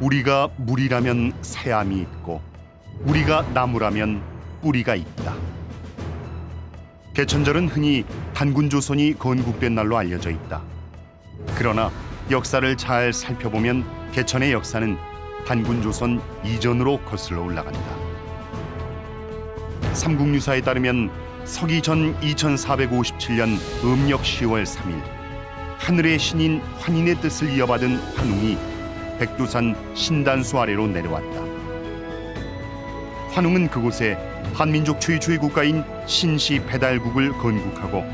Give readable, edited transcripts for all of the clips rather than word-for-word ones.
우리가 물이라면 새암이 있고 우리가 나무라면 뿌리가 있다. 개천절은 흔히 단군조선이 건국된 날로 알려져 있다. 그러나 역사를 잘 살펴보면 개천의 역사는 단군조선 이전으로 거슬러 올라간다. 삼국유사에 따르면 서기 전 2457년 음력 10월 3일 하늘의 신인 환인의 뜻을 이어받은 환웅이 백두산 신단수 아래로 내려왔다. 환웅은 그곳에 한민족 최초의 국가인 신시 배달국을 건국하고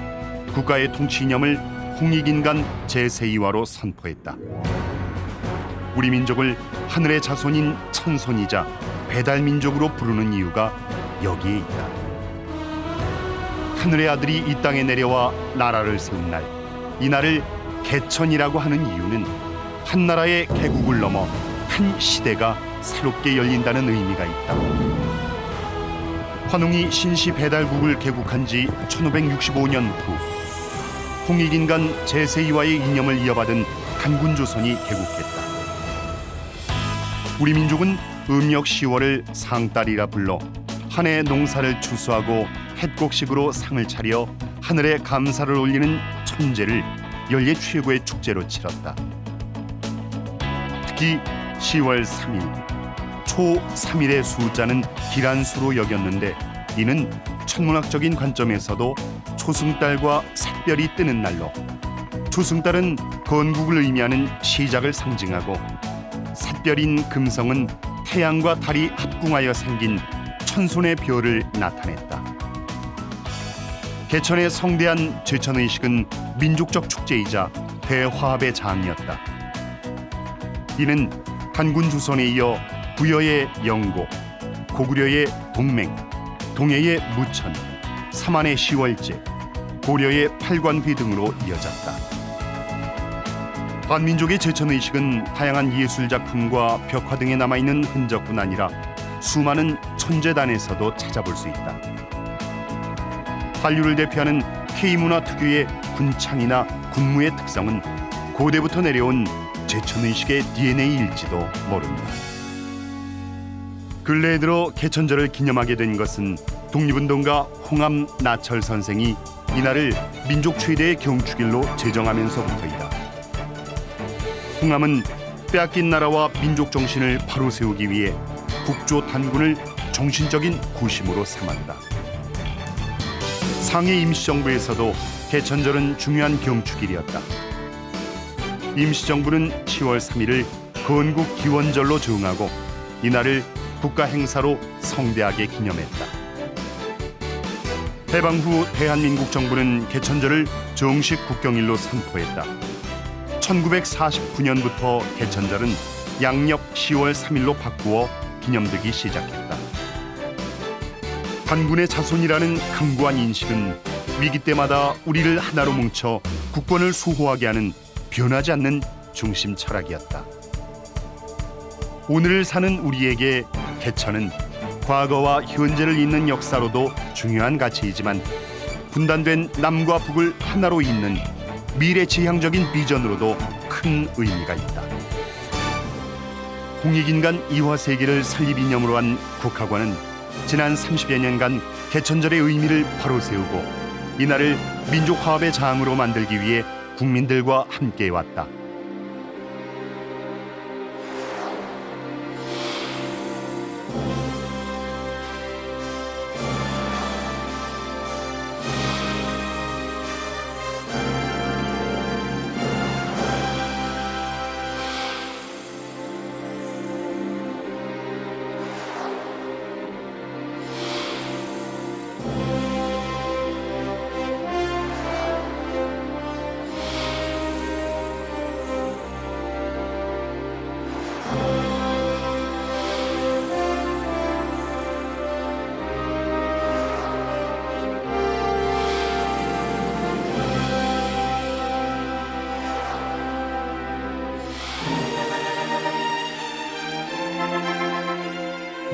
국가의 통치 이념을 홍익인간 제2화로 선포했다. 우리 민족을 하늘의 자손인 천손이자 배달민족으로 부르는 이유가 여기에 있다. 하늘의 아들이 이 땅에 내려와 나라를 세운 날, 이 날을 개천이라고 하는 이유는 한 나라의 개국을 넘어 한 시대가 새롭게 열린다는 의미가 있다. 환웅이 신시 배달국을 개국한 지 1565년 후 홍익인간 제2화의 이념을 이어받은 단군조선이 개국했다. 우리 민족은 음력 10월을 상달이라 불러 한 해 농사를 추수하고 햇곡식으로 상을 차려 하늘에 감사를 올리는 천제를 연례 최고의 축제로 치렀다. 특히 10월 3일 초 3일의 숫자는 길한 수로 여겼는데 이는 천문학적인 관점에서도 초승달과 샛별이 뜨는 날로 초승달은 건국을 의미하는 시작을 상징하고 샛별인 금성은 태양과 달이 합궁하여 생긴 천손의 별을 나타냈다. 개천의 성대한 제천의식은 민족적 축제이자 대화합의 장이었다. 이는 단군조선에 이어 부여의 영고, 고구려의 동맹, 동해의 무천, 삼안의 시월제, 고려의 팔관비 등으로 이어졌다. 한민족의 제천의식은 다양한 예술작품과 벽화 등에 남아있는 흔적뿐 아니라 수많은 천재단에서도 찾아볼 수 있다. 한류를 대표하는 K문화 특유의 군창이나 군무의 특성은 고대부터 내려온 제천의식의 DNA일지도 모른다. 근래에 들어 개천절을 기념하게 된 것은 독립운동가 홍암 나철 선생이 이날을 민족 최대의 경축일로 제정하면서부터이다. 홍암은 빼앗긴 나라와 민족 정신을 바로 세우기 위해 국조 단군을 정신적인 구심으로 삼았다. 상해 임시정부에서도 개천절은 중요한 경축일이었다. 임시정부는 10월 3일을 건국 기원절로 정하고 이날을 국가 행사로 성대하게 기념했다. 해방 후 대한민국 정부는 개천절을 정식 국경일로 선포했다. 1949년부터 개천절은 양력 10월 3일로 바꾸어 기념되기 시작했다. 단군의 자손이라는 강고한 인식은 위기 때마다 우리를 하나로 뭉쳐 국권을 수호하게 하는 변하지 않는 중심 철학이었다. 오늘을 사는 우리에게 개천은 과거와 현재를 잇는 역사로도 중요한 가치이지만 분단된 남과 북을 하나로 잇는 미래지향적인 비전으로도 큰 의미가 있다. 홍익인간 이화세계를 설립 이념으로 한 국학원은 지난 30여 년간 개천절의 의미를 바로 세우고 이날을 민족 화합의 장으로 만들기 위해 국민들과 함께해왔다.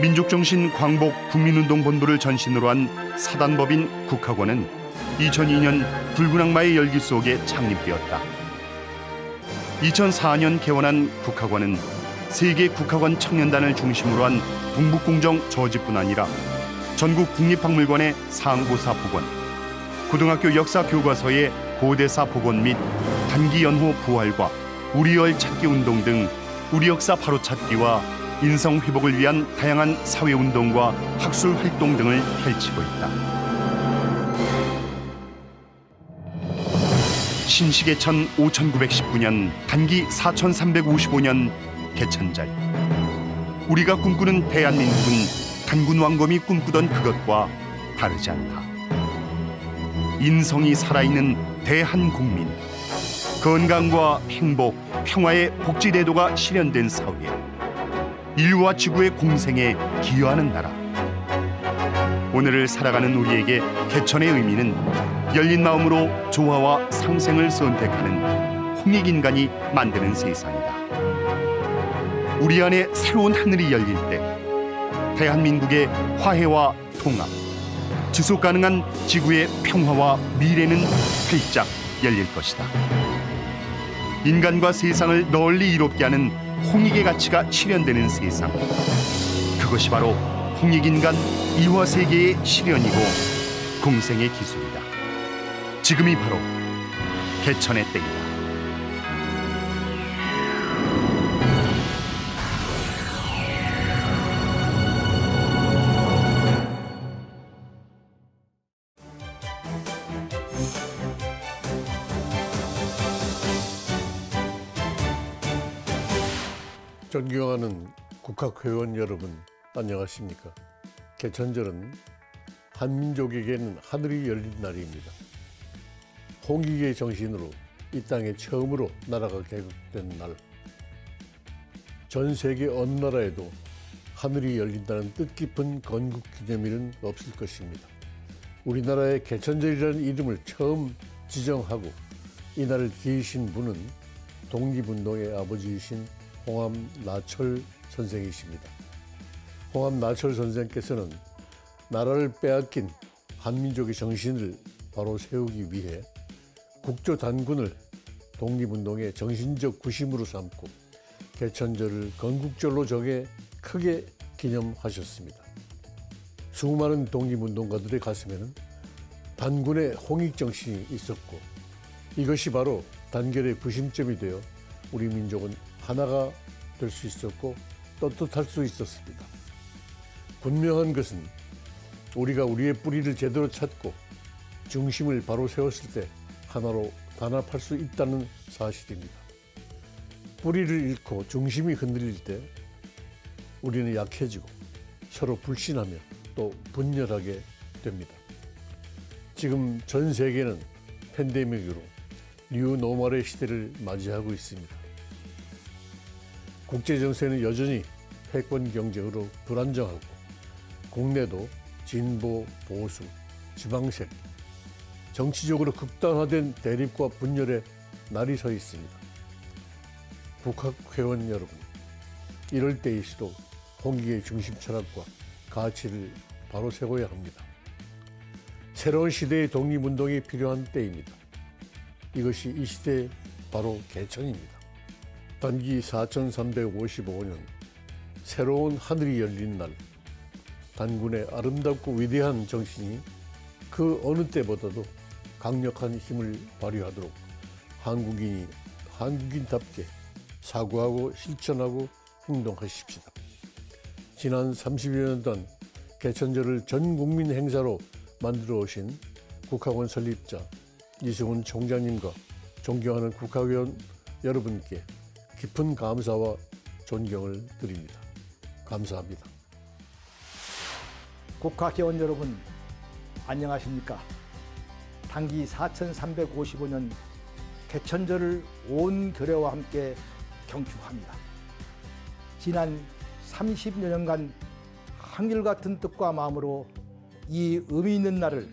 민족정신 광복 국민운동본부를 전신으로 한 사단법인 국학원은 2002년 붉은 악마의 열기 속에 창립되었다. 2004년 개원한 국학원은 세계 국학원 청년단을 중심으로 한 동북공정 저지뿐 아니라 전국 국립박물관의 상고사 복원, 고등학교 역사 교과서의 고대사 복원 및 단기연호 부활과 우리열 찾기 운동 등 우리 역사 바로찾기와 인성 회복을 위한 다양한 사회 운동과 학술 활동 등을 펼치고 있다. 신시계천 5919년 단기 4355년 개천절, 우리가 꿈꾸는 대한민국은 단군 왕검이 꿈꾸던 그것과 다르지 않다. 인성이 살아있는 대한국민, 건강과 행복, 평화의 복지제도가 실현된 사회, 인류와 지구의 공생에 기여하는 나라. 오늘을 살아가는 우리에게 개천의 의미는 열린 마음으로 조화와 상생을 선택하는 홍익인간이 만드는 세상이다. 우리 안에 새로운 하늘이 열릴 때 대한민국의 화해와 통합, 지속가능한 지구의 평화와 미래는 활짝 열릴 것이다. 인간과 세상을 널리 이롭게 하는 홍익의 가치가 실현되는 세상, 그것이 바로 홍익인간 이화세계의 실현이고 공생의 기술이다. 지금이 바로 개천의 때이다. 존경하는 국학회원 여러분, 안녕하십니까? 개천절은 한민족에게는 하늘이 열린 날입니다. 홍익의 정신으로 이 땅에 처음으로 나라가 개국된 날, 전 세계 어느 나라에도 하늘이 열린다는 뜻깊은 건국 기념일은 없을 것입니다. 우리나라의 개천절이라는 이름을 처음 지정하고 이날을 기이신 분은 독립운동의 아버지이신 홍암 나철 선생이십니다. 홍암 나철 선생께서는 나라를 빼앗긴 한민족의 정신을 바로 세우기 위해 국조 단군을 독립운동의 정신적 구심으로 삼고 개천절을 건국절로 정해 크게 기념하셨습니다. 수많은 독립운동가들의 가슴에는 단군의 홍익정신이 있었고 이것이 바로 단결의 구심점이 되어 우리 민족은 하나가 될 수 있었고 떳떳할 수 있었습니다. 분명한 것은 우리가 우리의 뿌리를 제대로 찾고 중심을 바로 세웠을 때 하나로 단합할 수 있다는 사실입니다. 뿌리를 잃고 중심이 흔들릴 때 우리는 약해지고 서로 불신하며 또 분열하게 됩니다. 지금 전 세계는 팬데믹으로 뉴노멀의 시대를 맞이하고 있습니다. 국제정세는 여전히 패권 경쟁으로 불안정하고 국내도 진보, 보수, 지방색, 정치적으로 극단화된 대립과 분열에 날이 서 있습니다. 국학회원 여러분, 이럴 때일수록 홍익의 중심 철학과 가치를 바로 세워야 합니다. 새로운 시대의 독립운동이 필요한 때입니다. 이것이 이 시대의 바로 개천입니다. 단기 4355년 새로운 하늘이 열린 날, 단군의 아름답고 위대한 정신이 그 어느 때보다도 강력한 힘을 발휘하도록 한국인이 한국인답게 사고하고 실천하고 행동하십시다. 지난 30여 년 동안 개천절을 전 국민 행사로 만들어 오신 국학원 설립자 이승훈 총장님과 존경하는 국학위원 여러분께 깊은 감사와 존경을 드립니다. 감사합니다. 국학회원 여러분, 안녕하십니까? 단기 4355년 개천절을 온 결의와 함께 경축합니다. 지난 30여 년간 한결같은 뜻과 마음으로 이 의미 있는 날을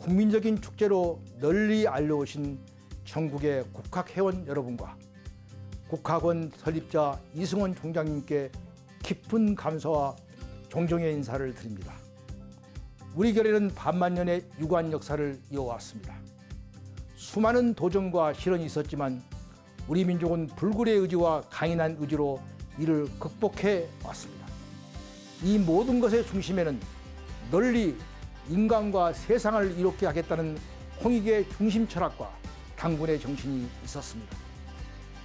국민적인 축제로 널리 알려오신 전국의 국학회원 여러분과 국학원 설립자 이승원 총장님께 깊은 감사와 존경의 인사를 드립니다. 우리 결의는 반만년의 유관 역사를 이어왔습니다. 수많은 도전과 실현이 있었지만 우리 민족은 불굴의 의지와 강인한 의지로 이를 극복해 왔습니다. 이 모든 것의 중심에는 널리 인간과 세상을 이롭게 하겠다는 홍익의 중심 철학과 당군의 정신이 있었습니다.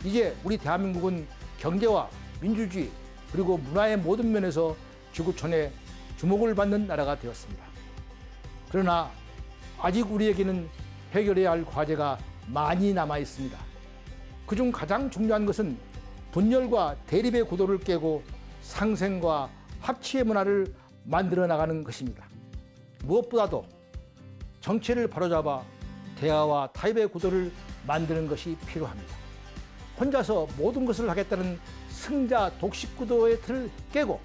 이제 우리 대한민국은 경제와 민주주의 그리고 문화의 모든 면에서 지구촌에 주목을 받는 나라가 되었습니다. 그러나 아직 우리에게는 해결해야 할 과제가 많이 남아 있습니다. 그중 가장 중요한 것은 분열과 대립의 구도를 깨고 상생과 합치의 문화를 만들어 나가는 것입니다. 무엇보다도 정체를 바로잡아 대화와 타협의 구도를 만드는 것이 필요합니다. 혼자서 모든 것을 하겠다는 승자 독식 구도의 틀을 깨고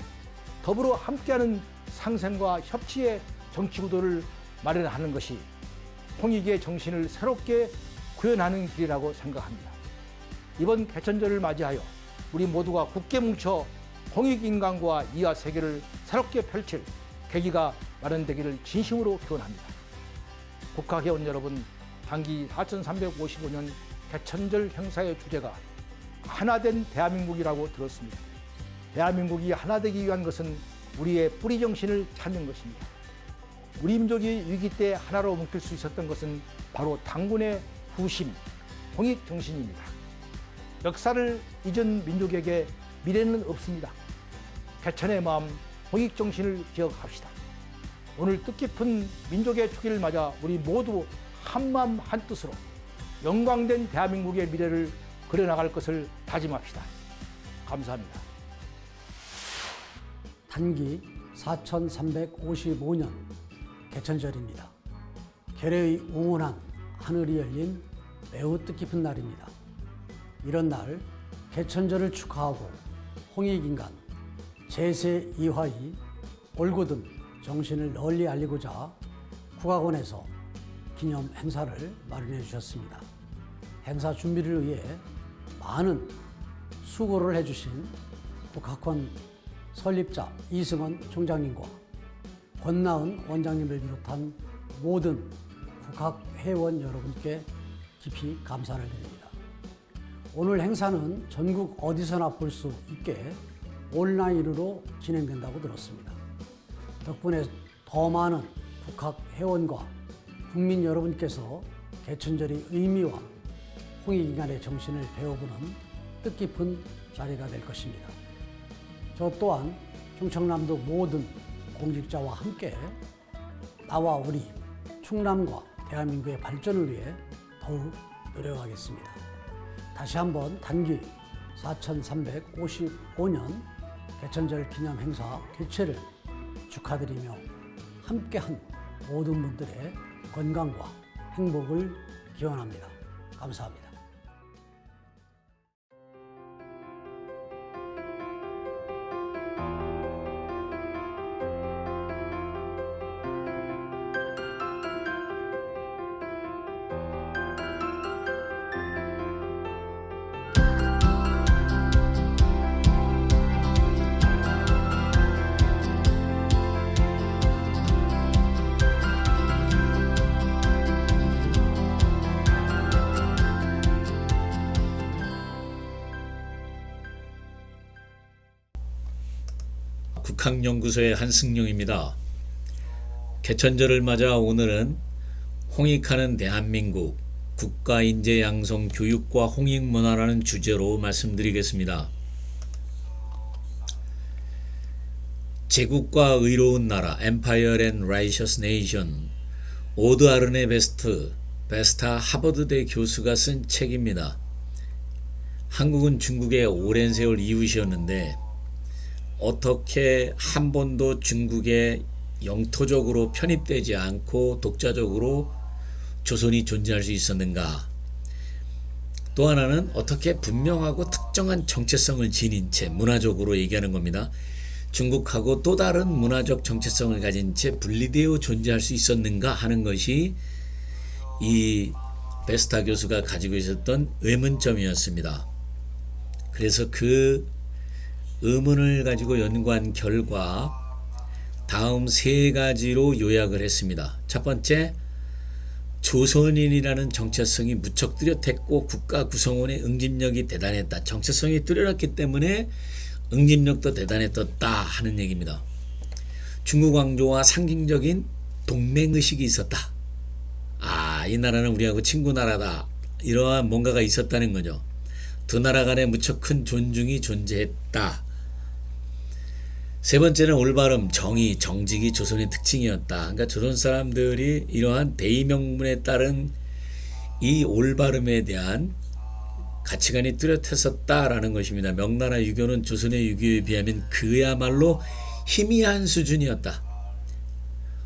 더불어 함께하는 상생과 협치의 정치 구도를 마련하는 것이 홍익의 정신을 새롭게 구현하는 길이라고 생각합니다. 이번 개천절을 맞이하여 우리 모두가 굳게 뭉쳐 홍익인간과 이하 세계를 새롭게 펼칠 계기가 마련되기를 진심으로 기원합니다. 국가회원 여러분, 단기 4355년 개천절 행사의 주제가 하나된 대한민국이라고 들었습니다. 대한민국이 하나되기 위한 것은 우리의 뿌리 정신을 찾는 것입니다. 우리 민족이 위기 때 하나로 묶일 수 있었던 것은 바로 당군의 후심, 홍익 정신입니다. 역사를 잊은 민족에게 미래는 없습니다. 개천의 마음, 홍익 정신을 기억합시다. 오늘 뜻깊은 민족의 축일을 맞아 우리 모두 한마음 한뜻으로 영광된 대한민국의 미래를 그려나갈 것을 다짐합시다. 감사합니다. 단기 4355년 개천절입니다. 계례의 웅원한 하늘이 열린 매우 뜻깊은 날입니다. 이런 날 개천절을 축하하고 홍익인간 제세 이화의 올곧은 정신을 널리 알리고자 국악원에서 기념 행사를 마련해 주셨습니다. 행사 준비를 위해 많은 수고를 해주신 국악원 설립자 이승원 총장님과 권나은 원장님을 비롯한 모든 국악회원 여러분께 깊이 감사를 드립니다. 오늘 행사는 전국 어디서나 볼 수 있게 온라인으로 진행된다고 들었습니다. 덕분에 더 많은 국악회원과 국민 여러분께서 개천절의 의미와 홍익인간의 정신을 배워보는 뜻깊은 자리가 될 것입니다. 저 또한 충청남도 모든 공직자와 함께 나와 우리 충남과 대한민국의 발전을 위해 더욱 노력하겠습니다. 다시 한번 단기 4355년 개천절 기념 행사 개최를 축하드리며 함께한 모든 분들의 건강과 행복을 기원합니다. 감사합니다. 국학연구소의 한승용입니다. 개천절을 맞아 오늘은 홍익하는 대한민국 국가인재 양성 교육과 홍익문화라는 주제로 말씀드리겠습니다. 제국과 의로운 나라 Empire and Righteous Nation, 오드 아르네 베스타 하버드대 교수가 쓴 책입니다. 한국은 중국의 오랜 세월 이웃이었는데 어떻게 한 번도 중국에 영토적으로 편입되지 않고 독자적으로 조선이 존재할 수 있었는가? 또 하나는 어떻게 분명하고 특정한 정체성을 지닌 채 문화적으로 얘기하는 겁니다. 중국하고 또 다른 문화적 정체성을 가진 채 분리되어 존재할 수 있었는가 하는 것이 이 베스타 교수가 가지고 있었던 의문점이었습니다. 그래서 그 의문을 가지고 연구한 결과 다음 세 가지로 요약을 했습니다. 첫 번째, 조선인이라는 정체성이 무척 뚜렷했고 국가 구성원의 응집력이 대단했다. 정체성이 뚜렷했기 때문에 응집력도 대단했었다 하는 얘기입니다. 중국 왕조와 상징적인 동맹의식이 있었다. 이 나라는 우리하고 친구 나라다. 이러한 뭔가가 있었다는 거죠. 두 나라 간에 무척 큰 존중이 존재했다. 세 번째는 올바름, 정의, 정직이 조선의 특징이었다. 그러니까 조선 사람들이 이러한 대의명분에 따른 이 올바름에 대한 가치관이 뚜렷했었다라는 것입니다. 명나라 유교는 조선의 유교에 비하면 그야말로 희미한 수준이었다.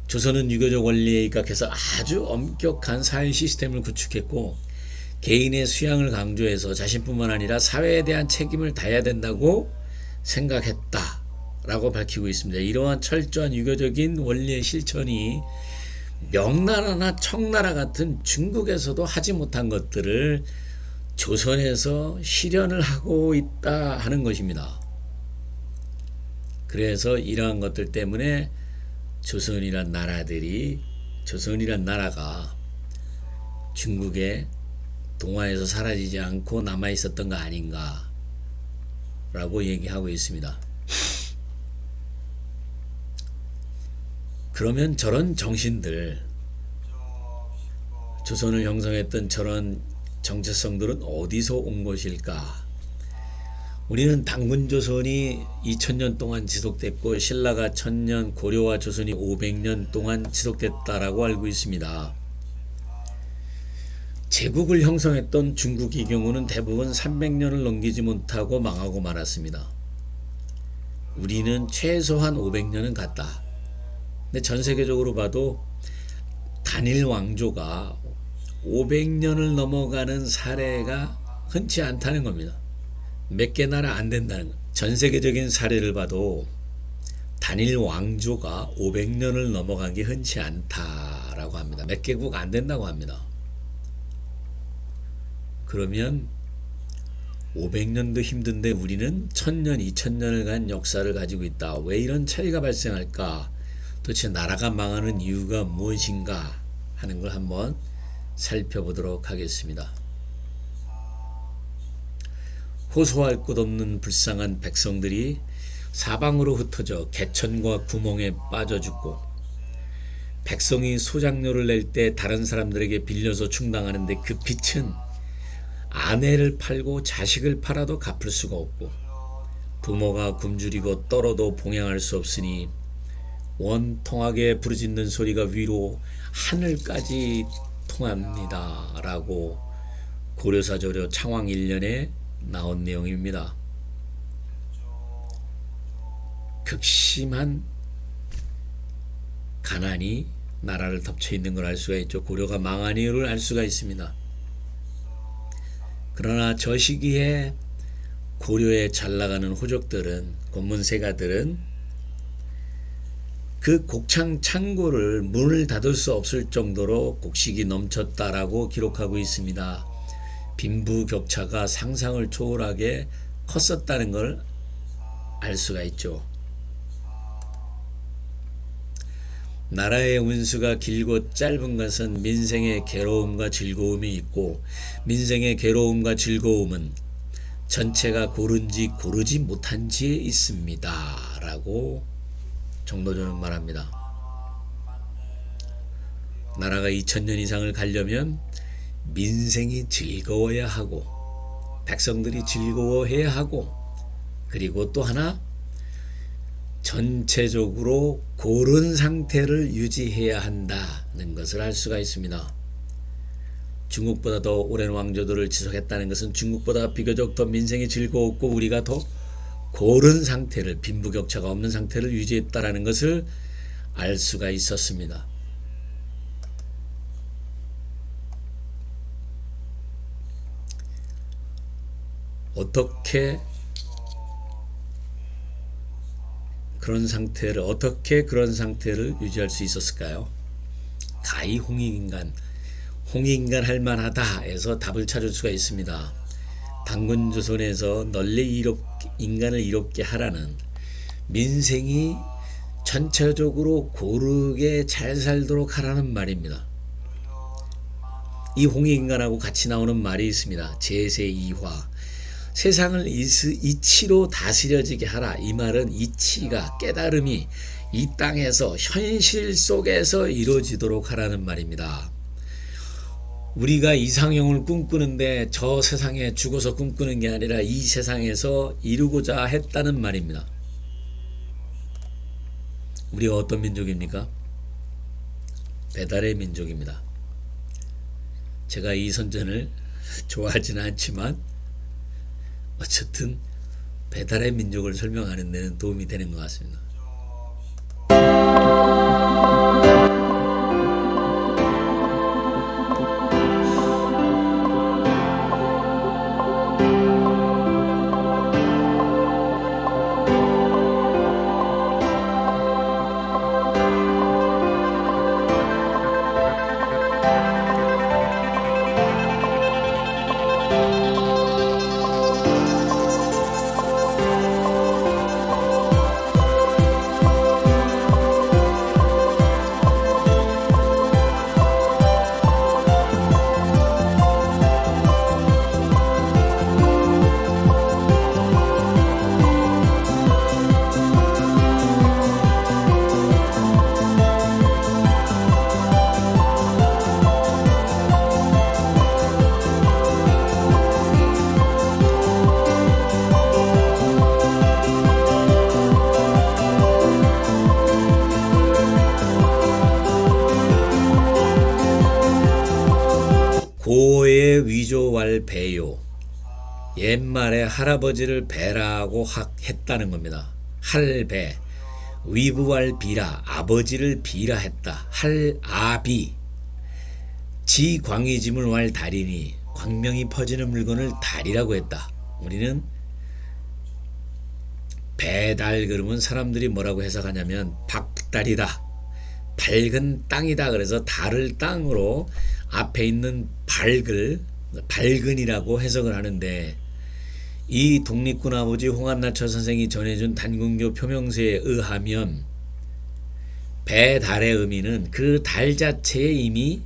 조선은 유교적 원리에 입각해서 아주 엄격한 사회 시스템을 구축했고 개인의 수양을 강조해서 자신뿐만 아니라 사회에 대한 책임을 다해야 된다고 생각했다라고 밝히고 있습니다. 이러한 철저한 유교적인 원리의 실천이 명나라나 청나라 같은 중국에서도 하지 못한 것들을 조선에서 실현을 하고 있다 하는 것입니다. 그래서 이러한 것들 때문에 조선이란 나라가 중국의 동화에서 사라지지 않고 남아 있었던 거 아닌가 라고 얘기하고 있습니다. 그러면 저런 정신들, 조선을 형성했던 저런 정체성들은 어디서 온 것일까? 우리는 단군조선이 2000년 동안 지속됐고 신라가 1000년, 고려와 조선이 500년 동안 지속됐다라고 알고 있습니다. 제국을 형성했던 중국의 경우는 대부분 300년을 넘기지 못하고 망하고 말았습니다. 우리는 최소한 500년은 갔다. 근데 전 세계적으로 봐도 단일 왕조가 500년을 넘어가는 사례가 흔치 않다는 겁니다. 몇 개 나라 안 된다는 것. 전 세계적인 사례를 봐도 단일 왕조가 500년을 넘어간 게 흔치 않다라고 합니다. 몇 개국 안 된다고 합니다. 그러면 500년도 힘든데 우리는 1000년, 2000년을 간 역사를 가지고 있다. 왜 이런 차이가 발생할까? 도대체 나라가 망하는 이유가 무엇인가 하는 걸 한번 살펴보도록 하겠습니다. 호소할 곳 없는 불쌍한 백성들이 사방으로 흩어져 개천과 구멍에 빠져 죽고 백성이 소작료를 낼 때 다른 사람들에게 빌려서 충당하는데 그 빚은 아내를 팔고 자식을 팔아도 갚을 수가 없고 부모가 굶주리고 떨어도 봉양할 수 없으니 원통하게 부르짖는 소리가 위로 하늘까지 통합니다 라고 고려사조려 창왕 1년에 나온 내용입니다. 극심한 가난이 나라를 덮쳐 있는 걸 알 수가 있죠. 고려가 망한 이유를 알 수가 있습니다. 그러나 저 시기에 고려에 잘 나가는 호족들은, 권문세가들은 그 곡창 창고를 문을 닫을 수 없을 정도로 곡식이 넘쳤다라고 기록하고 있습니다. 빈부격차가 상상을 초월하게 컸었다는 걸 알 수가 있죠. 나라의 운수가 길고 짧은 것은 민생의 괴로움과 즐거움이 있고 민생의 괴로움과 즐거움은 전체가 고른지 고르지 못한지에 있습니다 라고 정도전은 말합니다. 나라가 2000년 이상을 가려면 민생이 즐거워야 하고 백성들이 즐거워해야 하고 그리고 또 하나 전체적으로 고른 상태를 유지해야 한다는 것을 알 수가 있습니다. 중국보다 더 오랜 왕조들을 지속했다는 것은 중국보다 비교적 더 민생이 즐거웠고 우리가 더 고른 상태를, 빈부격차가 없는 상태를 유지했다는 것을 알 수가 있었습니다. 어떻게 그런 상태를 유지할 수 있었을까요? 가히 홍익인간 할 만하다 해서 답을 찾을 수가 있습니다. 단군조선에서 널리 인간을 이롭게 하라는 민생이 전체적으로 고르게 잘 살도록 하라는 말입니다. 이 홍익인간하고 같이 나오는 말이 있습니다. 제세이화. 세상을 이치로 다스려지게 하라. 이 말은 이치가, 깨달음이 이 땅에서 현실 속에서 이루어지도록 하라는 말입니다. 우리가 이상형을 꿈꾸는데 저 세상에 죽어서 꿈꾸는 게 아니라 이 세상에서 이루고자 했다는 말입니다. 우리가 어떤 민족입니까? 배달의 민족입니다. 제가 이 선전을 좋아하지는 않지만 어쨌든 배달의 민족을 설명하는 데는 도움이 되는 것 같습니다. 고의 위조왈 배요. 옛말에 할아버지를 배라고 했다는 겁니다. 할배. 위부왈 비라. 아버지를 비라했다. 할아비. 지광이짐을 왈 달이니. 광명이 퍼지는 물건을 달이라고 했다. 우리는 배달 그러면 사람들이 뭐라고 해석하냐면 박달이다. 밝은 땅이다. 그래서 달을 땅으로 앞에 있는 밝은이라고 해석을 하는데, 이 독립군 아버지 홍한나철 선생이 전해준 단군교 표명서에 의하면 배달의 의미는 그 달 자체에 이미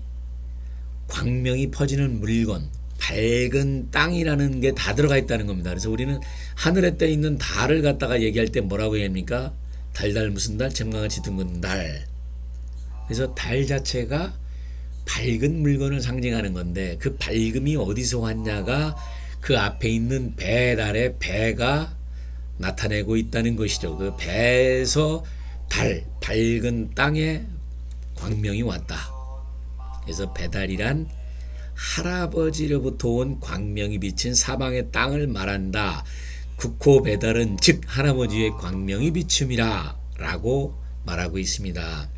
광명이 퍼지는 물건, 밝은 땅이라는 게 다 들어가 있다는 겁니다. 그래서 우리는 하늘에 떠 있는 달을 갖다가 얘기할 때 뭐라고 해야 합니까? 달달 무슨 달? 잼강같이 둥근 달. 그래서 달 자체가 밝은 물건을 상징하는 건데, 그 밝음이 어디서 왔냐가 그 앞에 있는 배달의 배가 나타내고 있다는 것이죠. 그 배에서 밝은 땅에 광명이 왔다. 그래서 배달이란 할아버지로부터 온 광명이 비친 사방의 땅을 말한다. 국호 배달은 즉 할아버지의 광명이 비춤이라 라고 말하고 있습니다.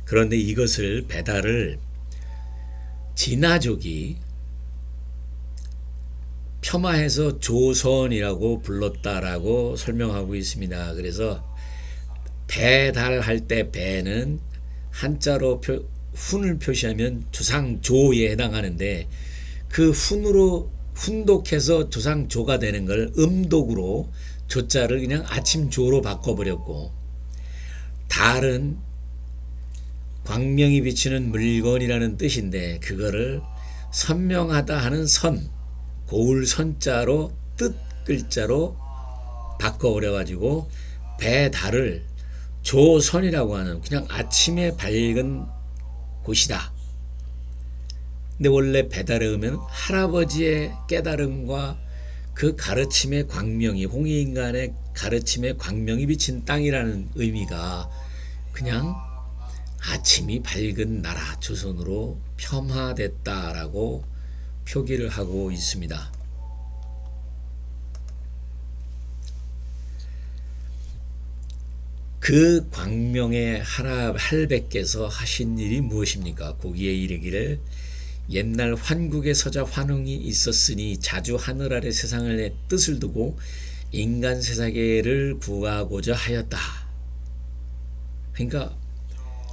그런데 이것을 배달을 진화족이 폄하해서 조선이라고 불렀다라고 설명하고 있습니다. 그래서 배달할 때 배는 한자로 훈을 표시하면 조상조에 해당하는데, 그 훈독해서 조상조가 되는 걸 음독으로 조자를 그냥 아침조로 바꿔버렸고, 달은 광명이 비치는 물건이라는 뜻인데 그거를 선명하다 하는 선, 고울 선자로 뜻 글자로 바꿔버려가지고 배달을 조선이라고 하는 그냥 아침에 밝은 곳이다. 근데 원래 배달에 의하면 할아버지의 깨달음과 그 가르침의 광명이, 홍해인간의 가르침의 광명이 비친 땅이라는 의미가 그냥 아침이 밝은 나라 조선으로 폄하됐다라고 표기를 하고 있습니다. 그 광명의 할배께서 하신 일이 무엇입니까? 거기에 이르기를 옛날 환국에 서자 환웅이 있었으니 자주 하늘 아래 세상을 뜻을 두고 인간 세상을 구하고자 하였다. 그러니까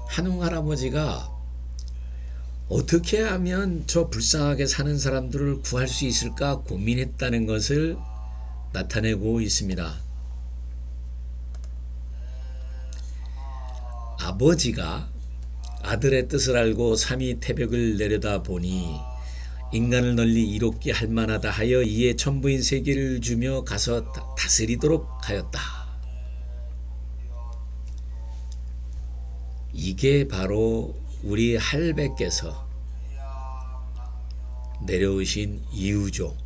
한웅 할아버지가 어떻게 하면 저 불쌍하게 사는 사람들을 구할 수 있을까 고민했다는 것을 나타내고 있습니다. 아버지가 아들의 뜻을 알고 삼위 태백을 내려다 보니 인간을 널리 이롭게 할 만하다 하여 이에 천부인 세계를 주며 가서 다스리도록 하였다. 이게 바로 우리 할배께서 내려오신 이유죠.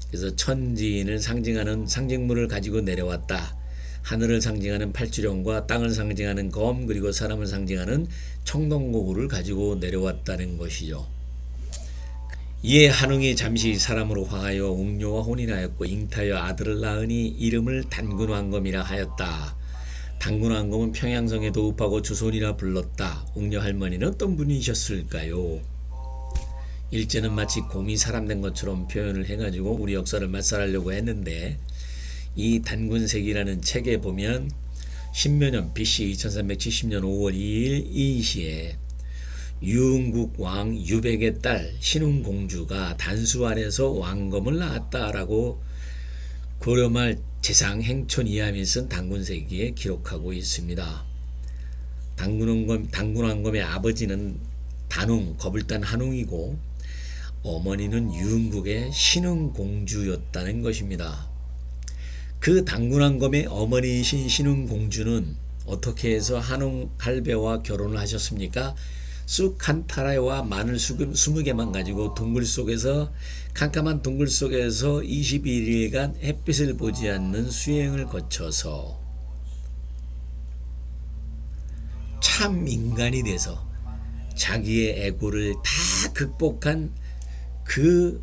그래서 천지인을 상징하는 상징물을 가지고 내려왔다. 하늘을 상징하는 팔주령과 땅을 상징하는 검, 그리고 사람을 상징하는 청동고구를 가지고 내려왔다는 것이죠. 이에 한웅이 잠시 사람으로 화하여 웅녀와 혼인하였고 잉타여 아들을 낳으니 이름을 단군왕검이라 하였다. 단군왕검은 평양성에 도읍하고 주손이라 불렀다. 웅녀 할머니는 어떤 분이셨을까요? 일제는 마치 곰이 사람 된 것처럼 표현을 해가지고 우리 역사를 말살하려고 했는데, 이 단군색이라는 책에 보면 신묘년 BC 2370년 5월 2일 이 시에 유흥국 왕 유백의 딸 신흥공주가 단수 아래서 왕검을 낳았다라고 고려말 재상 행촌 이하민 쓴 단군세기에 기록하고 있습니다. 단군왕검의 아버지는 단웅, 거불단 한웅이고 어머니는 유흥국의 신흥공주였다는 것입니다. 그 단군왕검의 어머니이신 신흥공주는 어떻게 해서 한웅 할배와 결혼을 하셨습니까? 쑥 한 타라와 마늘 20개만 가지고 동굴 속에서, 캄캄한 동굴 속에서 21일간 햇빛을 보지 않는 수행을 거쳐서 참 인간이 돼서 자기의 에고를 다 극복한 그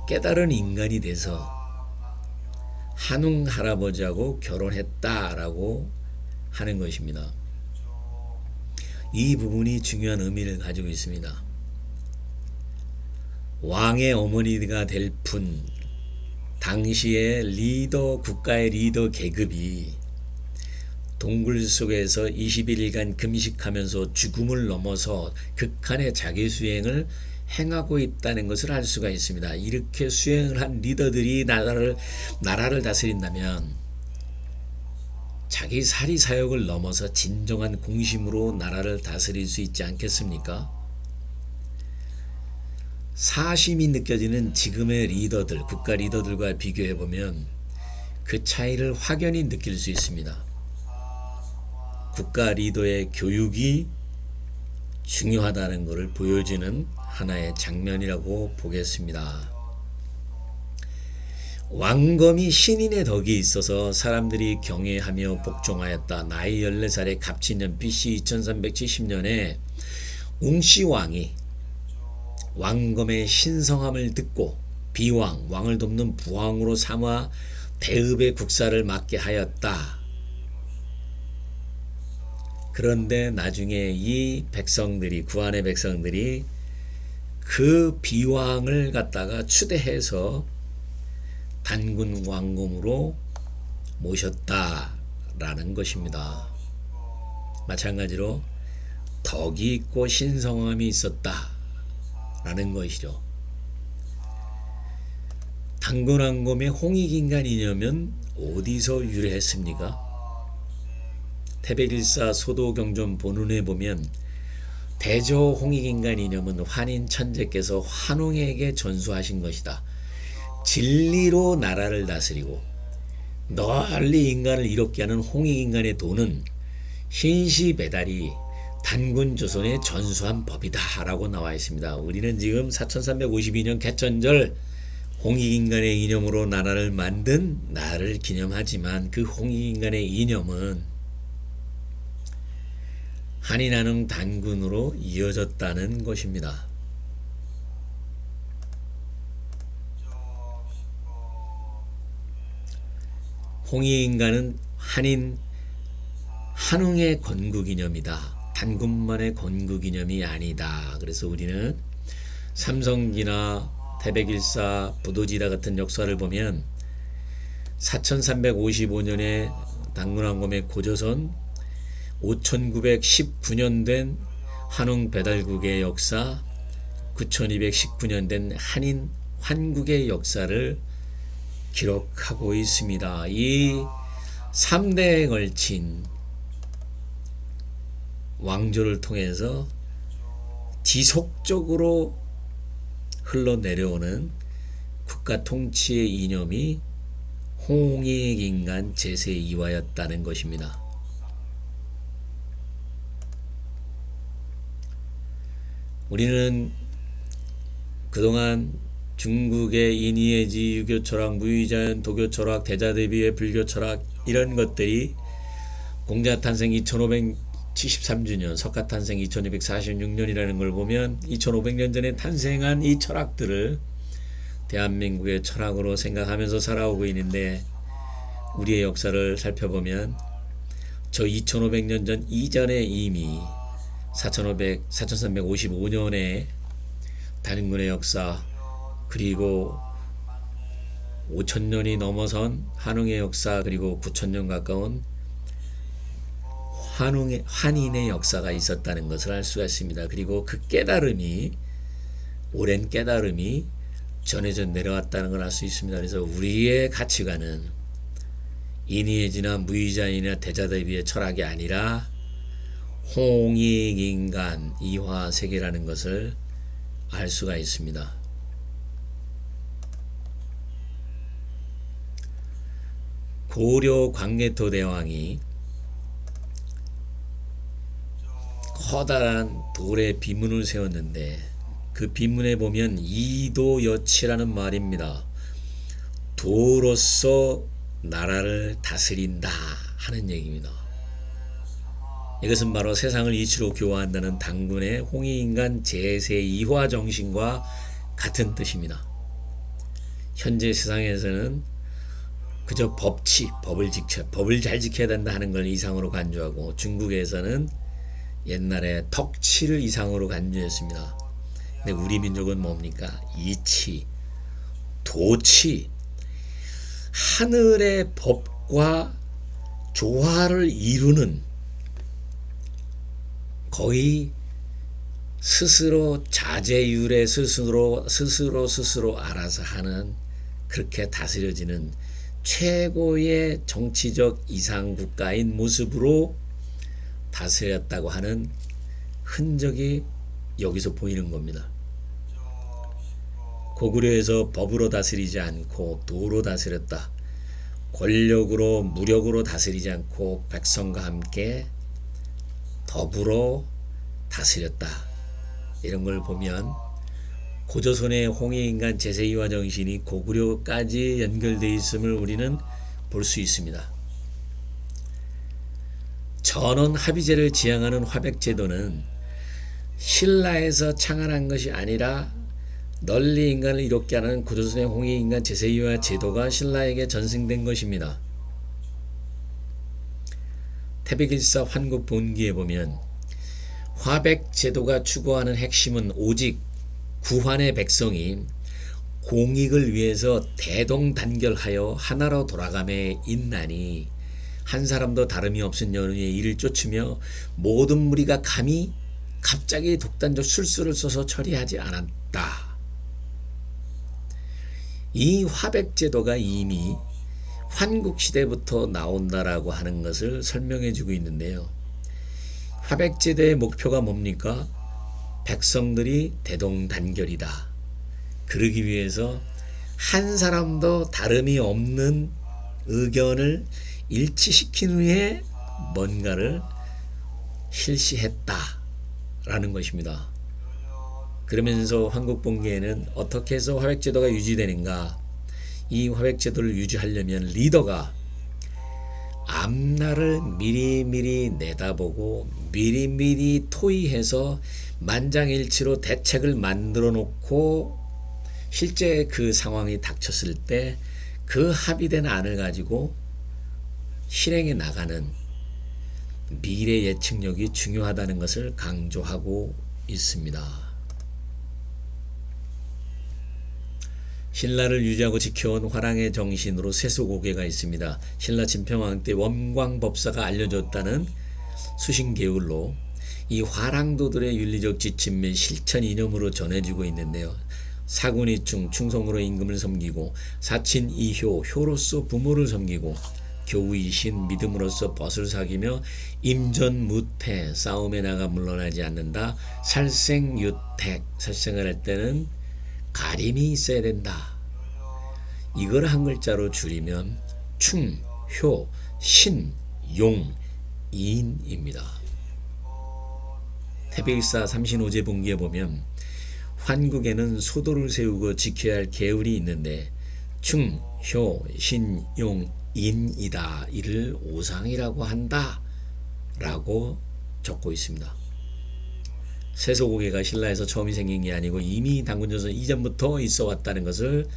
깨달은 인간이 돼서 한웅 할아버지하고 결혼했다라고 하는 것입니다. 이 부분이 중요한 의미를 가지고 있습니다. 왕의 어머니가 될 분, 당시의 리더, 국가의 리더 계급이 동굴 속에서 21일간 금식하면서 죽음을 넘어서 극한의 자기 수행을 행하고 있다는 것을 알 수가 있습니다. 이렇게 수행을 한 리더들이 나라를 다스린다면 자기 사리 사욕을 넘어서 진정한 공심으로 나라를 다스릴 수 있지 않겠습니까? 사심이 느껴지는 지금의 리더들, 국가 리더들과 비교해 보면 그 차이를 확연히 느낄 수 있습니다. 국가 리더의 교육이 중요하다는 것을 보여주는 하나의 장면이라고 보겠습니다. 왕검이 신인의 덕이 있어서 사람들이 경외하며 복종하였다. 나이 14살의 갑진년 BC 2370년에 웅시왕이 왕검의 신성함을 듣고 비왕, 왕을 돕는 부왕으로 삼아 대읍의 국사를 맡게 하였다. 그런데 나중에 이 백성들이, 구한의 백성들이 그 비왕을 갖다가 추대해서 단군 왕검으로 모셨다라는 것입니다. 마찬가지로 덕이 있고 신성함이 있었다라는 것이죠. 단군 왕검의 홍익인간 이념은 어디서 유래했습니까? 태백일사 소도경전 본문에 보면 대저 홍익인간 이념은 환인 천재께서 환웅에게 전수하신 것이다. 진리로 나라를 다스리고 널리 인간을 이롭게 하는 홍익인간의 도는 신시 배달이 단군 조선에 전수한 법이다 라고 나와 있습니다. 우리는 지금 4352년 개천절 홍익인간의 이념으로 나라를 만든 날을 기념하지만 그 홍익인간의 이념은 한인한웅 단군으로 이어졌다는 것입니다. 홍익인간은 한웅의 건국이념이다. 단군만의 건국이념이 아니다. 그래서 우리는 삼성기나 태백일사, 부도지다 같은 역사를 보면 4355년에 단군왕검의 고조선, 5919년 된 한웅 배달국의 역사, 9219년 된 한인 환국의 역사를 기록하고 있습니다. 이 3대에 걸친 왕조를 통해서 지속적으로 흘러내려오는 국가 통치의 이념이 홍익인간 제세2화였다는 것입니다. 우리는 그동안 중국의 인이해지, 유교 철학, 무의자연, 도교 철학, 대자대비의 불교 철학 이런 것들이 공자 탄생 2573주년, 석가 탄생 2246년이라는 걸 보면 2500년 전에 탄생한 이 철학들을 대한민국의 철학으로 생각하면서 살아오고 있는데, 우리의 역사를 살펴보면 저 2500년 전 이전에 이미 4355년에 단인군의 역사, 그리고 5000년이 넘어선 한웅의 역사, 그리고 9000년 가까운 한인의 역사가 있었다는 것을 알 수가 있습니다. 그리고 그 깨달음이, 오랜 깨달음이 전해져 내려왔다는 걸 알 수 있습니다. 그래서 우리의 가치관은 인이해지나 무의자인이나 대자대비의 철학이 아니라 홍익인간 이화 세계라는 것을 알 수가 있습니다. 고려 광개토 대왕이 커다란 돌에 비문을 세웠는데, 그 비문에 보면 이도여치라는 말입니다. 도로서 나라를 다스린다 하는 얘기입니다. 이것은 바로 세상을 이치로 교화한다는 당군의 홍익인간 제세2화 정신과 같은 뜻입니다. 현재 세상에서는 그저 법을 잘 지켜야 된다 하는 걸 이상으로 간주하고, 중국에서는 옛날에 덕치를 이상으로 간주했습니다. 근데 우리 민족은 뭡니까? 이치, 도치, 하늘의 법과 조화를 이루는, 거의 스스로 자제율에 스스로 알아서 하는, 그렇게 다스려지는 최고의 정치적 이상국가인 모습으로 다스렸다고 하는 흔적이 여기서 보이는 겁니다. 고구려에서 법으로 다스리지 않고 도로 다스렸다. 권력으로, 무력으로 다스리지 않고 백성과 함께 더불어 다스렸다. 이런 걸 보면 고조선의 홍익인간 제세2화 정신이 고구려까지 연결되어 있음을 우리는 볼 수 있습니다. 전원 합의제를 지향하는 화백제도는 신라에서 창안한 것이 아니라 널리 인간을 이롭게 하는 고조선의 홍익인간 제세2화 제도가 신라에게 전승된 것입니다. 태백일사 환국본기에 보면 화백제도가 추구하는 핵심은 오직 구환의 백성이 공익을 위해서 대동단결하여 하나로 돌아감에 있나니, 한 사람도 다름이 없은 연우의 일을 쫓으며 모든 무리가 감히 갑자기 독단적 술수를 써서 처리하지 않았다. 이 화백제도가 이미 환국시대부터 나온다라고 하는 것을 설명해 주고 있는데요. 화백제도의 목표가 뭡니까? 백성들이 대동단결이다. 그러기 위해서 한 사람도 다름이 없는 의견을 일치시킨 후에 뭔가를 실시했다라는 것입니다. 그러면서 환국본기에는 어떻게 해서 화백제도가 유지되는가, 이 화백제도를 유지하려면 리더가 앞날을 미리미리 내다보고 미리미리 토의해서 만장일치로 대책을 만들어 놓고, 실제 그 상황이 닥쳤을 때 그 합의된 안을 가지고 실행해 나가는 미래 예측력이 중요하다는 것을 강조하고 있습니다. 신라를 유지하고 지켜온 화랑의 정신으로 세수고개가 있습니다. 신라 진평왕 때 원광법사가 알려줬다는 수신계율로 이 화랑도들의 윤리적 지침 및 실천 이념으로 전해지고 있는데요. 사군이충, 충성으로 임금을 섬기고, 사친이효, 효로서 부모를 섬기고, 교우이신 믿음으로써 벗을 사귀며 임전무태 싸움에 나가 물러나지 않는다. 살생유택 살생을 할 때는 가림이 있어야 된다. 이걸 한 글자로 줄이면 충, 효, 신, 용, 인입니다. 태백일사 삼신오제분기에 보면 환국에는 소도를 세우고 지켜야 할 계율이 있는데 충, 효, 신, 용, 인이다. 이를 오상이라고 한다 라고 적고 있습니다. 세소고개가 신라에서 처음이 생긴 게 아니고 이미 당군조선 이전부터 있어 왔다는 것을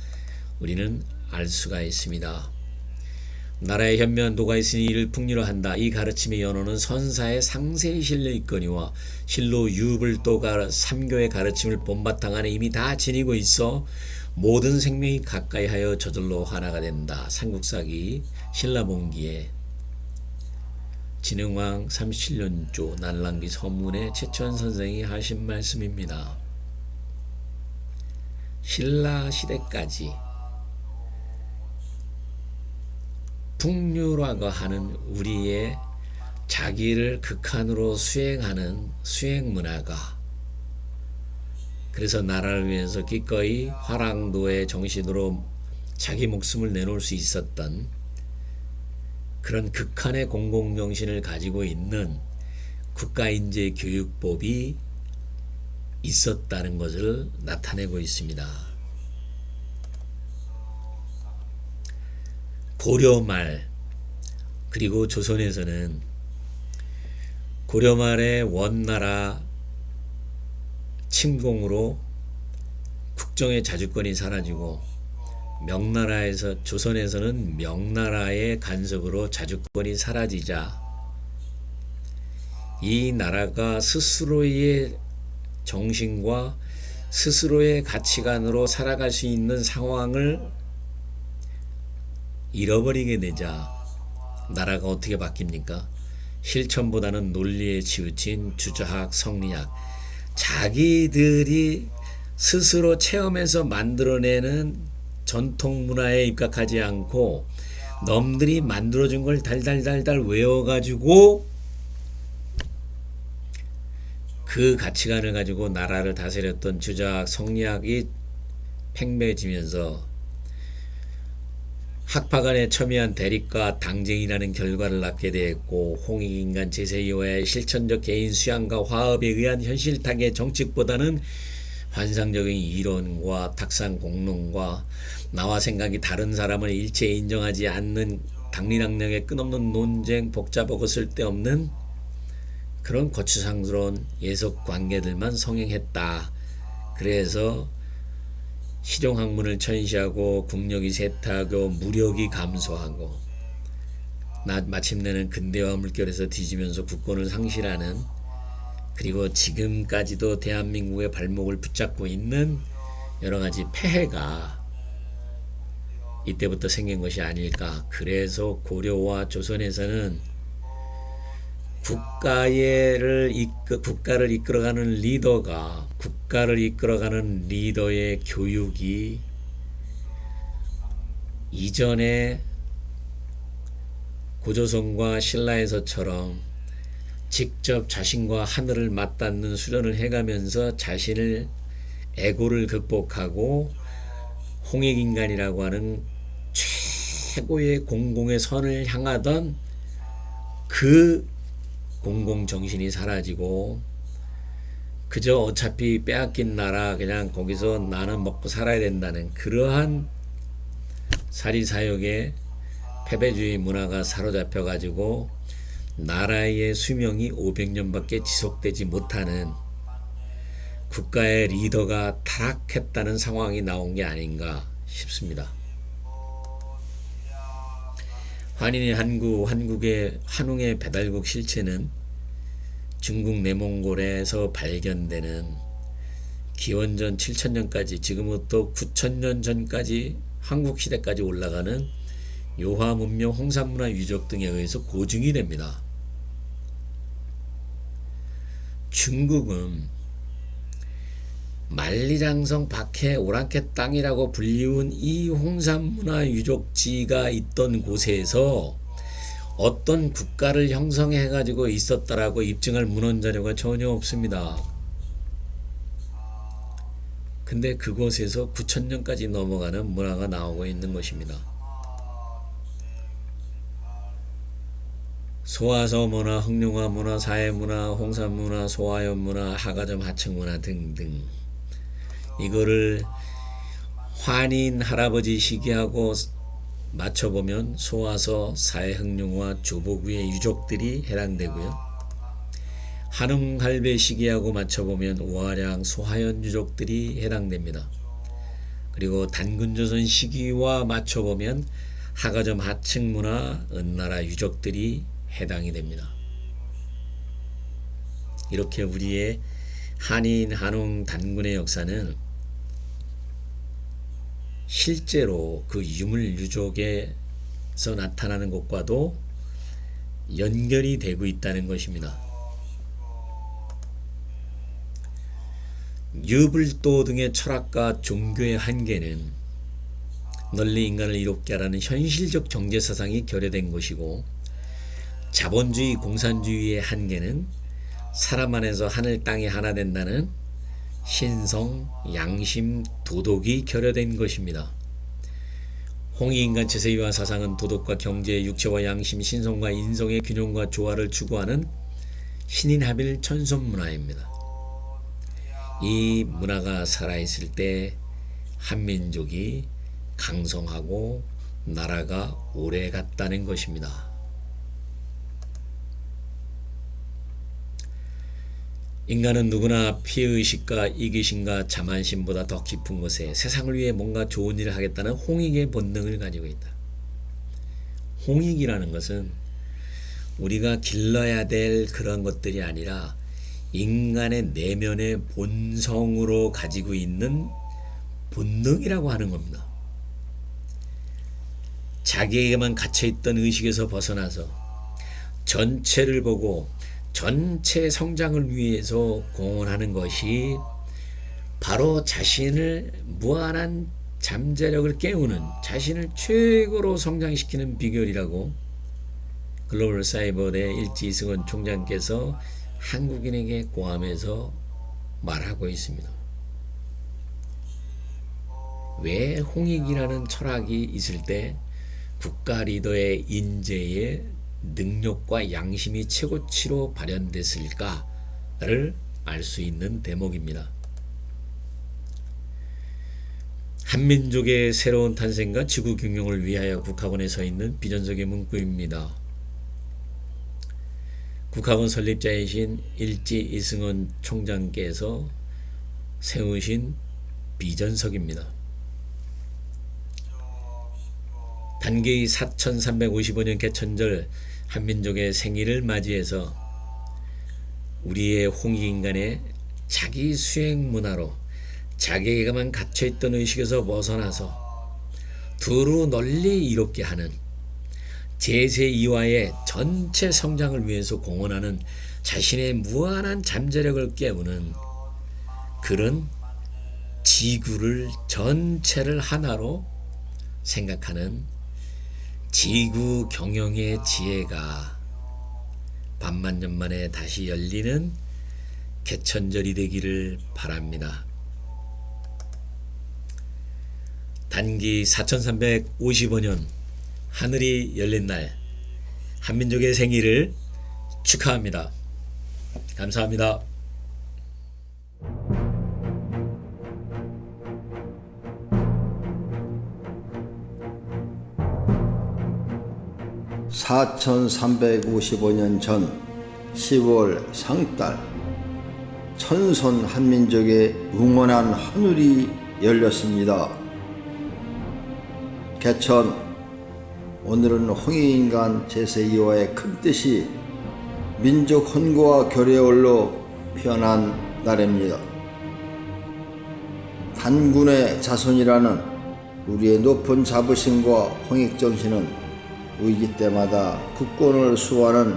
우리는 알 수가 있습니다. 나라에 현명한 도가 있으니 이를 풍류로 한다. 이 가르침의 연호는 선사의 상세히 실려 있거니와 실로 유불도가 삼교의 가르침을 본바탕 안에 이미 다 지니고 있어 모든 생명이 가까이 하여 저절로 하나가 된다. 삼국사기 신라본기에 진흥왕 37년조 난랑비 서문에 최천 선생이 하신 말씀입니다. 신라 시대까지 풍류라고 하는 우리의 자기를 극한으로 수행하는 수행문화가, 그래서 나라를 위해서 기꺼이 화랑도의 정신으로 자기 목숨을 내놓을 수 있었던 그런 극한의 공공정신을 가지고 있는 국가인재 교육법이 있었다는 것을 나타내고 있습니다. 고려말 그리고 조선에서는 고려말의 원나라 침공으로 국정의 자주권이 사라지고 명나라에서 조선에서는 명나라의 간섭으로 자주권이 사라지자 이 나라가 스스로의 정신과 스스로의 가치관으로 살아갈 수 있는 상황을 잃어버리게 되자 나라가 어떻게 바뀝니까? 실천보다는 논리에 치우친 주자학, 성리학, 자기들이 스스로 체험해서 만들어내는 전통 문화에 입각하지 않고 남들이 만들어준 걸 달달달달 외워가지고 그 가치관을 가지고 나라를 다스렸던 주자학, 성리학이 팽배해지면서 학파간에 첨예한 대립과 당쟁이라는 결과를 낳게 되었고, 홍익인간 제세이와의 실천적 개인 수양과 화합에 의한 현실탁의 정책보다는 환상적인 이론과 탁상 공론과 나와 생각이 다른 사람을 일체 인정하지 않는 당리당령의 끝없는 논쟁, 복잡하고 쓸데없는 그런 거추장스러운 예속 관계들만 성행했다. 그래서 실용학문을 천시하고 국력이 쇠퇴하고 무력이 감소하고 마침내는 근대화 물결에서 뒤지면서 국권을 상실하는, 그리고 지금까지도 대한민국의 발목을 붙잡고 있는 여러가지 폐해가 이때부터 생긴 것이 아닐까. 그래서 고려와 조선에서는 국가를 이끌어가는 리더가, 국가를 이끌어가는 리더의 교육이 이전에 고조선과 신라에서처럼 직접 자신과 하늘을 맞닿는 수련을 해가면서 자신을 에고를 극복하고 홍익인간이라고 하는 최고의 공공의 선을 향하던 그 공공정신이 사라지고 그저 어차피 빼앗긴 나라 그냥 거기서 나는 먹고 살아야 된다는 그러한 사리사욕의 패배주의 문화가 사로잡혀 가지고 나라의 수명이 500년밖에 지속되지 못하는 국가의 리더가 타락했다는 상황이 나온 게 아닌가 싶습니다. 한인의 한국의 한웅의 배달국 실체는 중국 내몽골에서 발견되는 기원전 7000년까지 지금부터 9000년 전까지 한국시대까지 올라가는 요하 문명, 홍산문화 유적 등에 의해서 고증이 됩니다. 중국은 만리장성 밖에 오랑캐 땅이라고 불리운 이 홍산문화 유적지가 있던 곳에서 어떤 국가를 형성해 가지고 있었다라고 입증할 문헌 자료가 전혀 없습니다. 근데 그곳에서 9,000년까지 넘어가는 문화가 나오고 있는 것입니다. 소화서 문화, 흑룡화 문화, 사해문화, 홍산문화, 소화연 문화, 하가점 하층문화 등등, 이거를 환인 할아버지 시기하고 맞춰보면 소화서, 사해흑룡화, 조보구의 유족들이 해당되고요. 한웅할배 시기하고 맞춰보면 오하량, 소하연 유족들이 해당됩니다. 그리고 단군조선 시기와 맞춰보면 하가점 하층문화, 은나라 유족들이 해당이 됩니다. 이렇게 우리의 한인, 한웅, 단군의 역사는 실제로 그 유물 유족에서 나타나는 것과도 연결이 되고 있다는 것입니다. 유불도 등의 철학과 종교의 한계는 널리 인간을 이롭게 하라는 현실적 경제사상이 결여된 것이고, 자본주의 공산주의의 한계는 사람 안에서 하늘 땅이 하나 된다는 신성, 양심, 도덕이 결여된 것입니다. 홍익인간 제세이와 사상은 도덕과 경제, 육체와 양심, 신성과 인성의 균형과 조화를 추구하는 신인합일 천선문화입니다. 이 문화가 살아있을 때 한민족이 강성하고 나라가 오래 갔다는 것입니다. 인간은 누구나 피해의식과 이기심과 자만심보다 더 깊은 곳에 세상을 위해 뭔가 좋은 일을 하겠다는 홍익의 본능을 가지고 있다. 홍익이라는 것은 우리가 길러야 될 그런 것들이 아니라 인간의 내면의 본성으로 가지고 있는 본능이라고 하는 겁니다. 자기에게만 갇혀있던 의식에서 벗어나서 전체를 보고 전체 성장을 위해서 공헌하는 것이 바로 자신을 무한한 잠재력을 깨우는, 자신을 최고로 성장시키는 비결이라고 글로벌 사이버대 일지 이승원 총장께서 한국인에게 고함해서 말하고 있습니다. 왜 홍익이라는 철학이 있을 때 국가 리더의 인재의 능력과 양심이 최고치로 발현됐을까를 알 수 있는 대목입니다. 한민족의 새로운 탄생과 지구 경영을 위하여 국학원에 서 있는 비전석의 문구입니다. 국학원 설립자이신 일지 이승원 총장께서 세우신 비전석입니다. 단기 4355년 개천절 한민족의 생일을 맞이해서 우리의 홍익인간의 자기 수행 문화로 자기에게만 갇혀있던 의식에서 벗어나서 두루 널리 이롭게 하는 제세2와의 전체 성장을 위해서 공헌하는 자신의 무한한 잠재력을 깨우는 그런 지구를 전체를 하나로 생각하는 지구 경영의 지혜가 반만년 만에 다시 열리는 개천절이 되기를 바랍니다. 단기 4355년 하늘이 열린 날 한민족의 생일을 축하합니다. 감사합니다. (4355년) 전 10월 상달 천손 한민족의 응원한 하늘이 열렸습니다. 개천, 오늘은 홍익인간 제세2와의 큰 뜻이 민족 혼고와 교례홀로 피어난 날입니다. 단군의 자손이라는 우리의 높은 자부심과 홍익정신은 위기 때마다 국권을 수호하는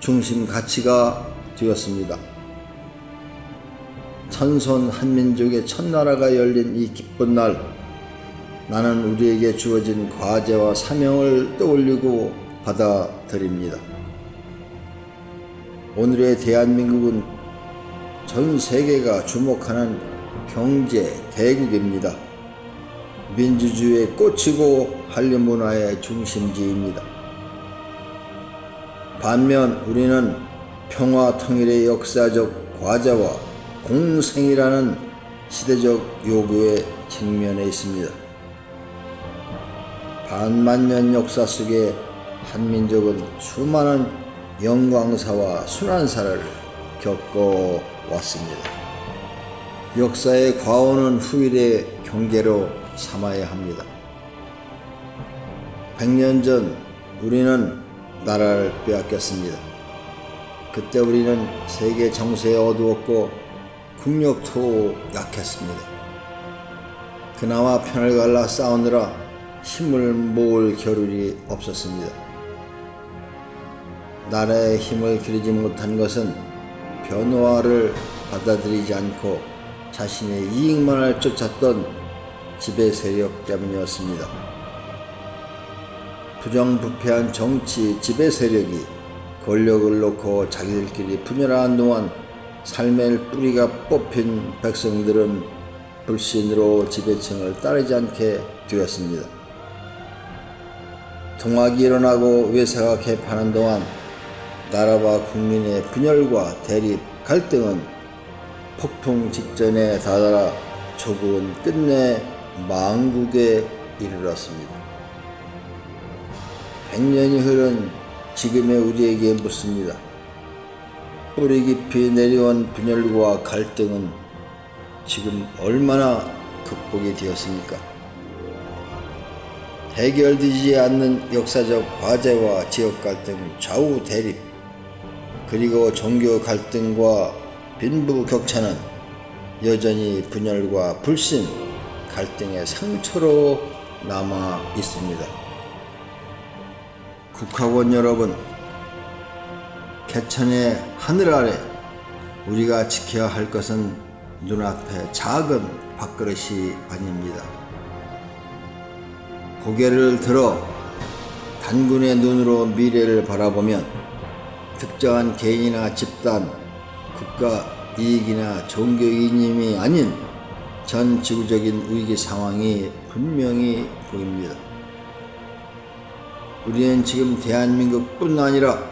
중심 가치가 되었습니다. 천손 한민족의 첫나라가 열린 이 기쁜 날, 나는 우리에게 주어진 과제와 사명을 떠올리고 받아들입니다. 오늘의 대한민국은 전 세계가 주목하는 경제 대국입니다. 민주주의에 꽂히고 한류 문화의 중심지입니다. 반면 우리는 평화 통일의 역사적 과제와 공생이라는 시대적 요구에 직면해 있습니다. 반만년 역사 속에 한민족은 수많은 영광사와 순환사를 겪어왔습니다. 역사의 과오는 후일의 경계로 삼아야 합니다. 100년 전 우리는 나라를 빼앗겼습니다. 그때 우리는 세계 정세에 어두웠고 국력도 약했습니다. 그나마 편을 갈라 싸우느라 힘을 모을 겨를이 없었습니다. 나라의 힘을 기르지 못한 것은 변화를 받아들이지 않고 자신의 이익만을 쫓았던 지배 세력 때문이었습니다. 부정부패한 정치 지배 세력이 권력을 놓고 자기들끼리 분열한 동안 삶의 뿌리가 뽑힌 백성들은 불신으로 지배층을 따르지 않게 되었습니다. 통합이 일어나고 외사가 개판한 동안 나라와 국민의 분열과 대립, 갈등은 폭풍 직전에 다다라 조국은 끝내 망국에 이르렀습니다. 100년이 흐른 지금의 우리에게 묻습니다. 뿌리 깊이 내려온 분열과 갈등은 지금 얼마나 극복이 되었습니까? 해결되지 않는 역사적 과제와 지역 갈등, 좌우 대립, 그리고 종교 갈등과 빈부격차는 여전히 분열과 불신, 갈등의 상처로 남아 있습니다. 국학원 여러분, 개천의 하늘 아래 우리가 지켜야 할 것은 눈앞의 작은 밥그릇이 아닙니다. 고개를 들어 단군의 눈으로 미래를 바라보면 특정한 개인이나 집단, 국가 이익이나 종교 이념이 아닌 전 지구적인 위기 상황이 분명히 보입니다. 우리는 지금 대한민국뿐 아니라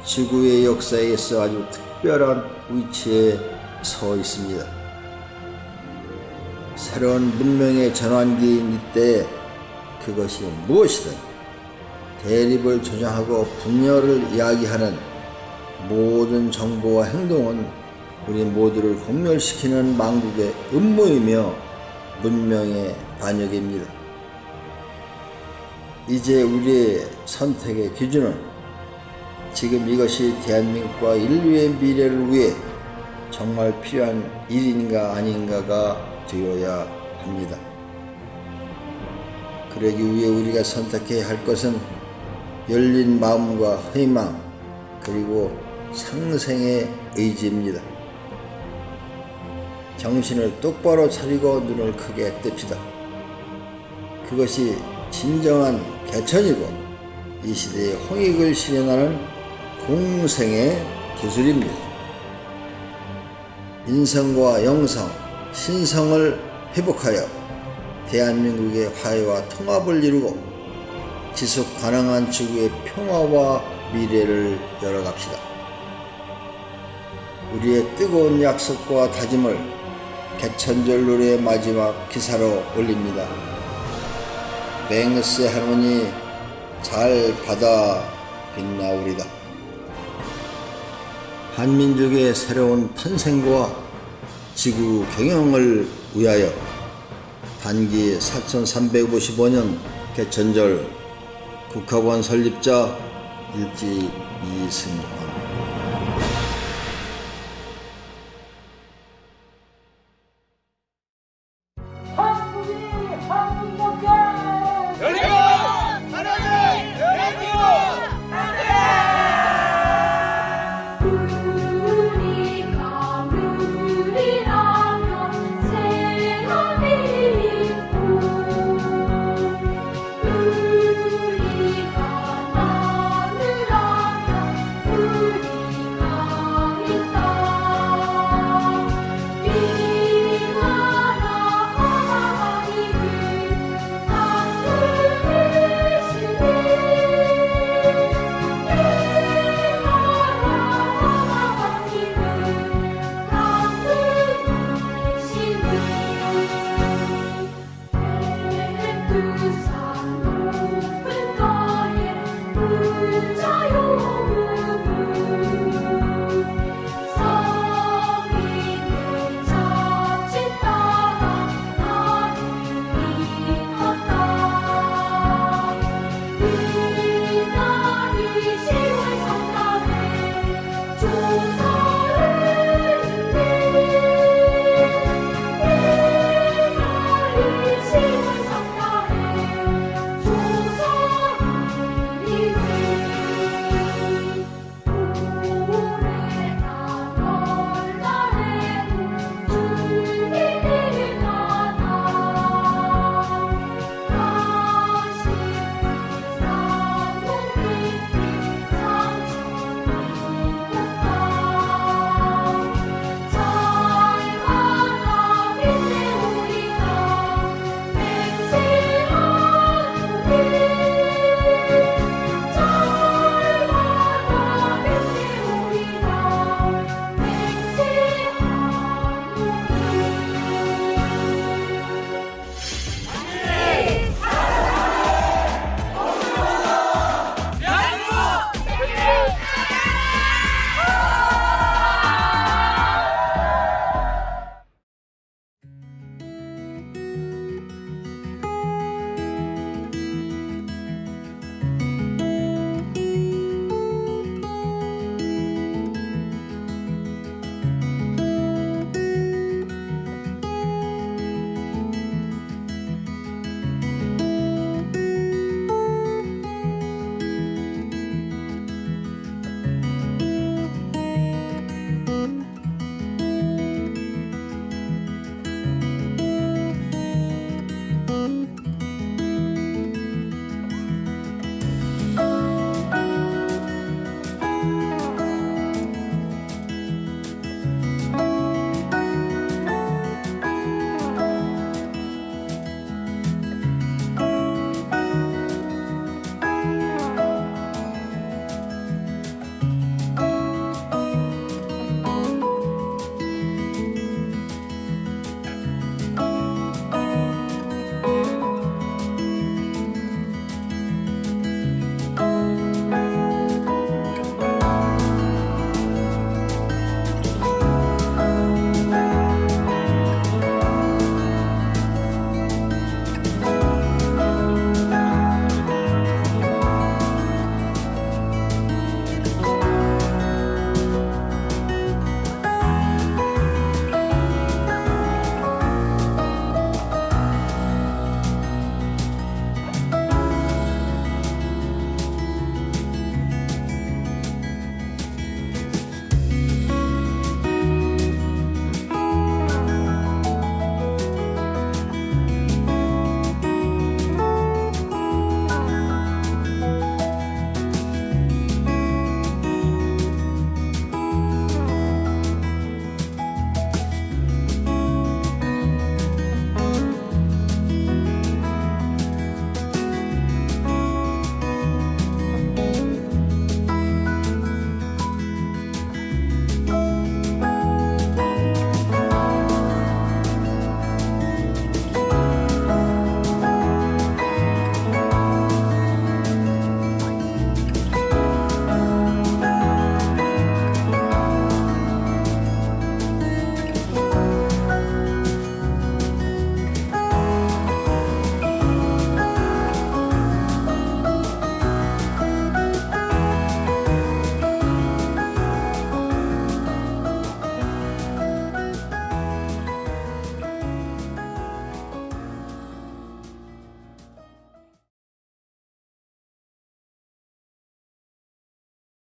지구의 역사에서 아주 특별한 위치에 서 있습니다. 새로운 문명의 전환기인 이때에 그것이 무엇이든 대립을 조장하고 분열을 이야기하는 모든 정보와 행동은 우리 모두를 공멸시키는 망국의 음모이며 문명의 반역입니다. 이제 우리의 선택의 기준은 지금 이것이 대한민국과 인류의 미래를 위해 정말 필요한 일인가 아닌가가 되어야 합니다. 그러기 위해 우리가 선택해야 할 것은 열린 마음과 희망, 그리고 상생의 의지입니다. 정신을 똑바로 차리고 눈을 크게 뜹시다. 그것이 진정한 개천이고 이 시대의 홍익을 실현하는 공생의 기술입니다. 인성과 영성, 신성을 회복하여 대한민국의 화해와 통합을 이루고 지속 가능한 지구의 평화와 미래를 열어갑시다. 우리의 뜨거운 약속과 다짐을 개천절 노래의 마지막 기사로 올립니다. 맹세 하노니 잘 받아 빛나오리다. 한민족의 새로운 탄생과 지구 경영을 위하여 단기 4355년 개천절 국학원 설립자 일지 이승